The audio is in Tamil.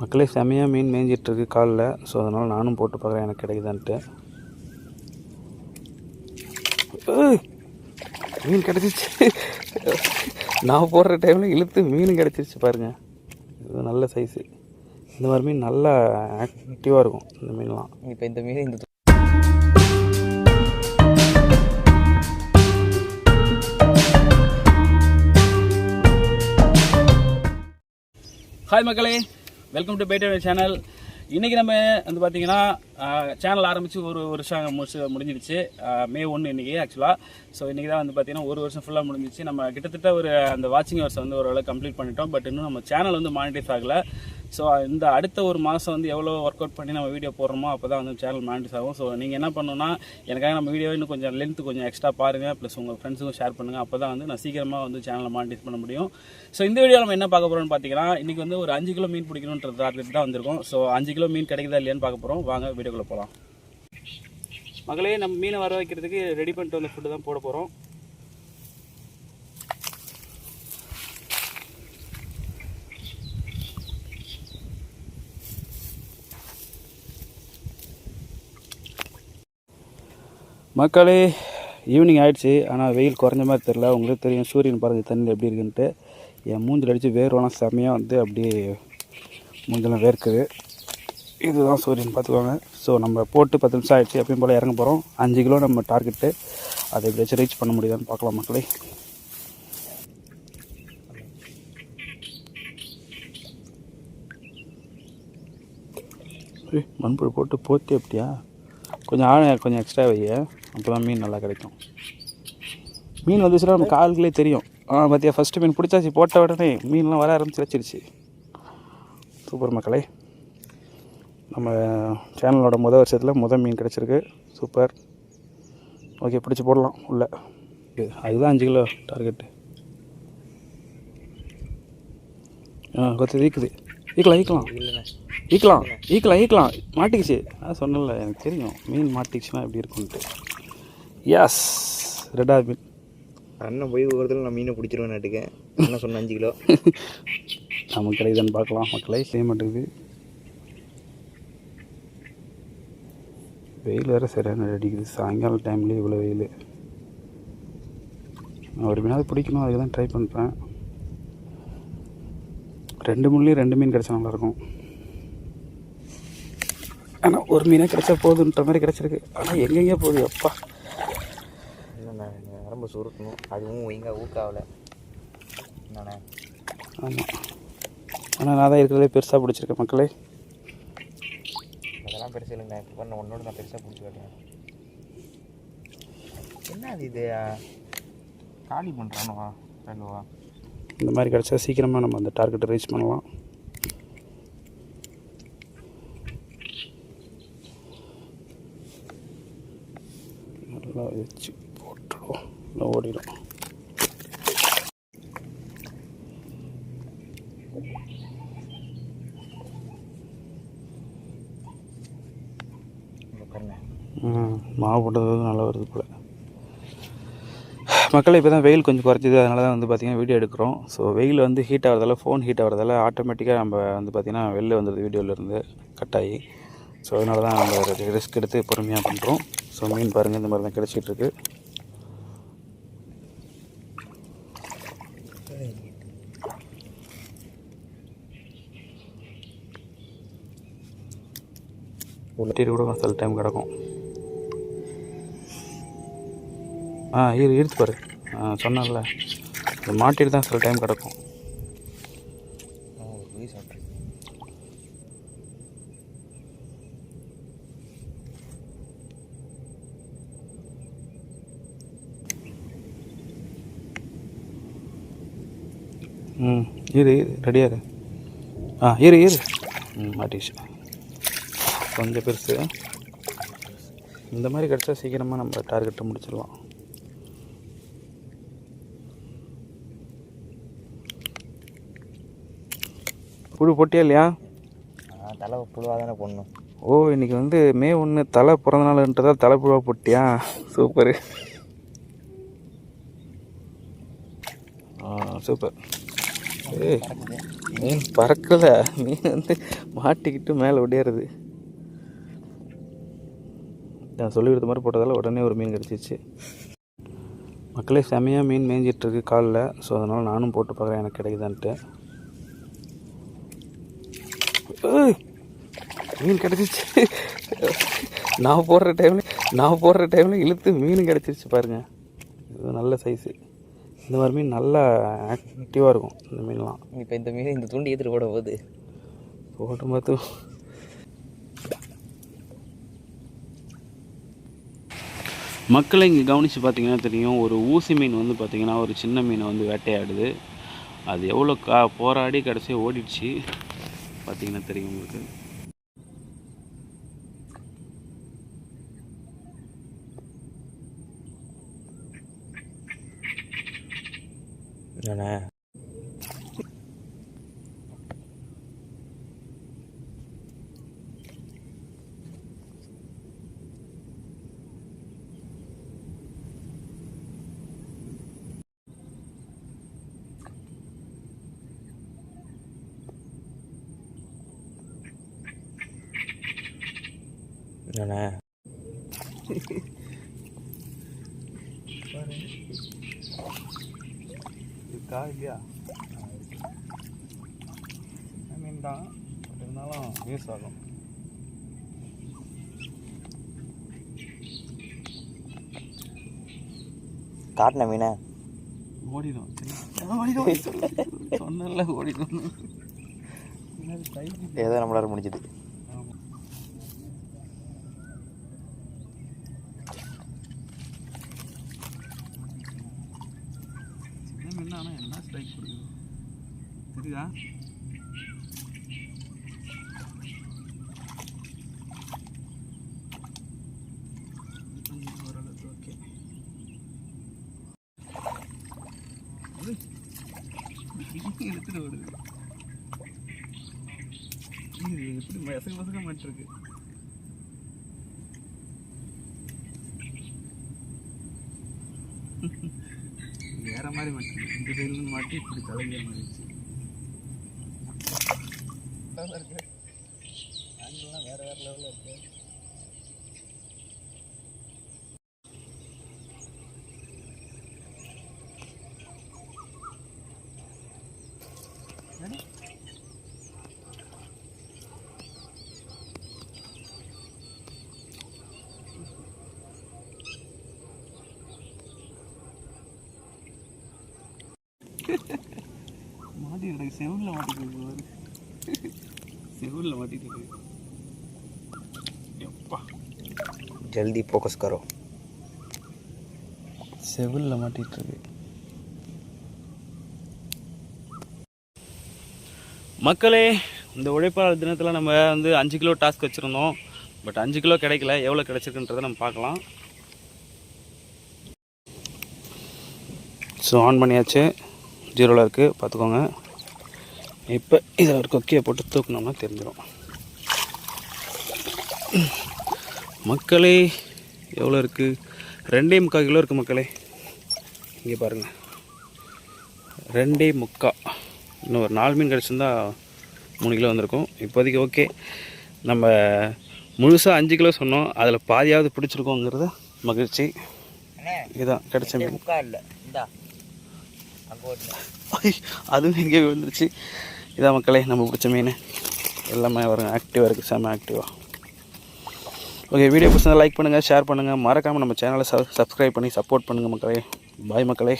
மக்களே செமையாக மீன் மேய்ஞ்சிட்ருக்கு காலில். ஸோ அதனால் நானும் போட்டு பார்க்குறேன் எனக்கு கிடைக்குதான்ட்டு. மீன் கிடச்சிருச்சு. நான் போடுற டைமில் இழுத்து மீன் கிடச்சிருச்சு பாருங்கள். இது நல்ல சைஸு. இந்த மாதிரி மீன் நல்லா ஆக்டிவாக இருக்கும் இந்த மீன்லாம். இப்போ இந்த மீன் இந்த ஹாய் மக்களே, வெல்கம் டு பைட்டர் சேனல். இன்றைக்கி நம்ம வந்து பார்த்திங்கன்னா சேனல் ஆரம்பித்து ஒரு வருஷம் முடிஞ்சிடுச்சு. May 1 இன்றைக்கி ஆக்சுவலாக. ஸோ இன்றைக்கி தான் வந்து பார்த்திங்கன்னா ஒரு வருஷம் ஃபுல்லாக முடிஞ்சிச்சு. நம்ம கிட்டத்தட்ட அந்த வாட்சிங் ஹவர்ஸ் வந்து ஓரளவு கம்ப்ளீட் பண்ணிட்டோம். பட் இன்னும் நம்ம சேனல் வந்து மானிட்டைஸ் ஆகலை. ஸோ இந்த அடுத்த ஒரு மாதம் வந்து எவ்வளோ ஒர்க் அவுட் பண்ணி நம்ம வீடியோ போடுறோமோ அப்போ தான் வந்து சேனல் மானிட்டைஸ் ஆகும். ஸோ நீங்கள் என்ன பண்ணணும்னா எனக்காக நம்ம வீடியோ இன்னும் கொஞ்சம் லென்த்து கொஞ்சம் எக்ஸ்ட்ரா பாருங்கள். ப்ளஸ் உங்கள் ஃப்ரெண்ட்ஸுக்கும் ஷேர் பண்ணுங்கள். அப்போ தான் வந்து நான் சீக்கிரமாக வந்து சேனலை மானிட்டைஸ் பண்ண முடியும். ஸோ இந்த வீடியோ நம்ம என்ன பார்க்க போகிறோம்னு பார்த்தீங்கன்னா இன்றைக்கி வந்து ஒரு 5 கிலோ மீன் பிடிக்கணுன்ற டார்கெட் தான் வந்திருக்கும். ஸோ 5 கிலோ மீன் கிடைக்குதா இல்லையான்னு பார்க்க போகிறோம். வாங்க வீடியோக்குள்ளே போகலாம். மகளே, நம்ம மீனை வர வைக்கிறதுக்கு ரெடி பண்ணிட்டு வந்த ஃபுட்டு தான் போட போகிறோம். மக்களே, ஈவினிங் ஆகிடுச்சு. ஆனால் வெயில் குறைஞ்ச மாதிரி தெரில. உங்களுக்கு தெரியும் சூரியன் பாருங்கள் தண்ணியில் எப்படி இருக்குன்ட்டு. என் மூஞ்சில் அடித்து வேர்வெல்லாம் செம்மையாக வந்து அப்படியே மூஞ்செல்லாம் வேர்க்குது. இதுதான் சூரியன் பார்த்துக்கோங்க. ஸோ நம்ம போட்டு 10 நிமிஷம் ஆகிடுச்சு. எப்பயும் போல் இறங்க போகிறோம். 5 கிலோ நம்ம டார்கெட்டு. அதை எப்படியாச்சும் ரீச் பண்ண முடியுதான்னு பார்க்கலாம் மக்களே. மண்புழு போட்டு போத்தி எப்படியா கொஞ்சம் ஆழம் கொஞ்சம் எக்ஸ்ட்ரா வைய, அப்போ தான் மீன் நல்லா கிடைக்கும். மீன் வந்துச்சுன்னா நம்ம கால்களே தெரியும். பார்த்தியா, ஃபஸ்ட்டு மீன் பிடிச்சாச்சு. போட்ட உடனே மீன்லாம் வர ஆரம்பிச்சு. சூப்பர் மக்களே, நம்ம சேனலோட வருஷத்தில் மீன் கிடச்சிருக்கு. சூப்பர். ஓகே, பிடிச்சி போடலாம் உள்ள. அதுதான் 5 கிலோ டார்கெட்டு. கொத்து ஈக்குது. ஈக்கலாம் மாட்டிக்கிச்சு. நான் சொன்னல, எனக்கு தெரியும் மீன் மாட்டிக்கிச்சுன்னா எப்படி இருக்குன்ட்டு. எஸ், ரெண்டாவது மீன். அண்ணன் போய் ஒருத்தர் நான் மீனை பிடிச்சிருவேன் நாட்டுக்கேன். என்ன சொன்ன 5 கிலோ நமக்கு கிடைக்குதான்னு பார்க்கலாம் மக்களே. செய்ய மாட்டேங்குது. வெயில் வேறு சரியான அடிக்குது. சாயங்காலம் டைம்லேயே இவ்வளோ வெயில். நான் ஒரு மீனாவது பிடிக்கணும், அதுக்கு தான் ட்ரை பண்ணுறேன். 2 முள்ளையும் 2 மீன் கிடச்சா நல்லாயிருக்கும். ஆனால் ஒரு மீனாக கிடச்சா போதுன்ற மாதிரி கிடச்சிருக்கு. ஆனால் எங்கெங்கே போகுது அப்பா. நரம்பு சுருக்கணும். அதுவும் ஊக்காவில் என்னண்ணே. ஆமாம், ஆனால் நான் தான் இருக்கிறதே பெருசாக பிடிச்சிருக்கேன் மக்களே. அதெல்லாம் பெருசு இல்லைங்க. இப்போ பண்ண ஒன்றோட நான் பெருசாக பிடிச்சி காட்டுறேன். என்ன இது காலி பண்ணுறானுவா ரெண்டுவா. இந்த மாதிரி கிடச்சா சீக்கிரமாக நம்ம அந்த டார்கெட்டை ரீச் பண்ணலாம். நல்லா வச்சு போட்டுடும், நல்லா ஓடிடும். மாவு போட்டது நல்லா வருது போல் மக்களே. இப்போ தான் வெயில் கொஞ்சம் குறைச்சிது. அதனால தான் வந்து பார்த்திங்கன்னா வீடியோ எடுக்கிறோம். ஸோ வெயில் வந்து ஹீட் ஆகிறதால, ஃபோன் ஹீட் ஆகிறதால ஆட்டோமேட்டிக்காக நம்ம வந்து பார்த்திங்கன்னா வெளில வந்துடுது வீடியோவிலேருந்து கட் ஆகி. ஸோ அதனால தான் நம்ம ரிஸ்க் எடுத்து பொறுமையாக பண்ணுறோம். ஸோ மீன் பாருங்கள், இந்த மாதிரி தான் கிடச்சிட்ருக்கு. உள்ளீர் கூட சில டைம் கிடக்கும். இழுத்து பாரு. சொன்னேன்ல, இது மாட்டிட்டு தான் சில டைம் கிடக்கும். இரு ரெடியாக இரு. மாட்டிச்சு கொஞ்சம் பெருசு. இந்த மாதிரி கிடச்சா சீக்கிரமாக நம்ம டார்கெட்டை முடிச்சிடலாம். புழு போட்டியா இல்லையா? தலை புழுவாக தானே போடணும். ஓ, இன்றைக்கி வந்து May 1 தலை பிறந்த நாள்ன்றதா தலை புழுவாக போட்டியா? சூப்பரு. சூப்பர். ஏய் மீன் பறக்கல, மீன் வந்து மாட்டிக்கிட்டு மேலே ஒடியாருது. நான் சொல்லி கொடுத்த மாதிரி போட்டதால் உடனே ஒரு மீன் கிடச்சிச்சு. மக்களே செமையாக மீன் மேய்ஞ்சிட்ருக்கு காலில். ஸோ அதனால் நானும் போட்டு பார்க்குறேன் எனக்கு கிடைக்குதான்ட்டு. மீன் கிடச்சிச்சு. நான் போடுற டைமில் இழுத்து மீன் கிடச்சிருச்சு பாருங்கள். இது நல்ல சைஸு. இந்த மாதிரி மீன் நல்லா ஆக்டிவாக இருக்கும் இந்த மீன்லாம். இப்போ இந்த மீன் இந்த தூண்டி ஏற்றுட்டு போட போகுது. போட்டு பார்த்து மக்களை இங்கே கவனித்து பார்த்தீங்கன்னா தெரியும், ஒரு ஊசி மீன் வந்து பார்த்திங்கன்னா ஒரு சின்ன மீனை வந்து வேட்டையாடுது. அது எவ்வளோ போராடி கடைசியாக ஓடிடுச்சு பார்த்தீங்கன்னா தெரியும் உங்களுக்கு. என்னண்ணே என்னண்ணே இருக்கா இல்லையா மீன் தான், பட் இருந்தாலும் யூஸ் ஆகும். காட்டின மீனை ஓடிடும் சொன்னல ஓடிடும். ஏதோ நம்மளால முடிஞ்சது. என்ன ஸ்ட்ரைக் கொடுக்குது தெரியுதா? ஓரளவுக்கு ஓகே. எடுத்துட்டு ஓடுது. எப்படி மசக மாட்டிருக்கு. வேற மாதிரி மாட்டிருக்கு. இந்த சைட்ல மாட்டி இப்படி தலைங்க மாறிடுச்சு. இருக்கு ஆங்கிலாம் வேற வேற லெவலில் இருக்கு. மாட்டிட்டு இருக்கு, செவுல்ல மாட்டிட்டு இருக்கு. செவுல்ல மாட்டிட்டு இருக்கு. எப்பா ஜல்தி ஃபோக்கஸ் கரோ. செவுல்ல மாட்டிட்டு இருக்கு. மக்களே, இந்த உழைப்பாளர் தினத்தில் நம்ம வந்து 5 கிலோ டாஸ்க் வச்சுருந்தோம். பட் 5 கிலோ கிடைக்கல. எவ்வளோ கிடைச்சிருக்குன்றதை நம்ம பார்க்கலாம். ஸோ ஆன் பண்ணியாச்சு, 0ல் இருக்குது பார்த்துக்கோங்க. இப்போ இதை ஒரு கொக்கியை போட்டு தூக்கினோம்னா தெரிஞ்சிடும். மக்களே எவ்வளோ இருக்குது? 2.25 கிலோ இருக்குது மக்களே. இங்கே பாருங்கள், 2.25. இன்னும் ஒரு 4 மீன் கிடச்சிருந்தா 3 கிலோ வந்திருக்கும். இப்போதைக்கு ஓகே. நம்ம முழுசாக 5 கிலோ சொன்னோம், அதில் பாதியாவது பிடிச்சிருக்கோங்கிறது மகிழ்ச்சி. இதுதான் கிடைச்ச மீன். அதுவும் எங்கே வந்துருச்சு. இதான் மக்களே நம்ம பிடிச்ச மீன். எல்லாமே வரும், ஆக்டிவாக இருக்குது, செம்ம ஆக்டிவாக. ஓகே, வீடியோ பிடிச்சா லைக் பண்ணுங்கள், ஷேர் பண்ணுங்கள், மறக்காமல் நம்ம சேனலை சப்ஸ்கிரைப் பண்ணி சப்போர்ட் பண்ணுங்கள் மக்களே. பாய் மக்களே.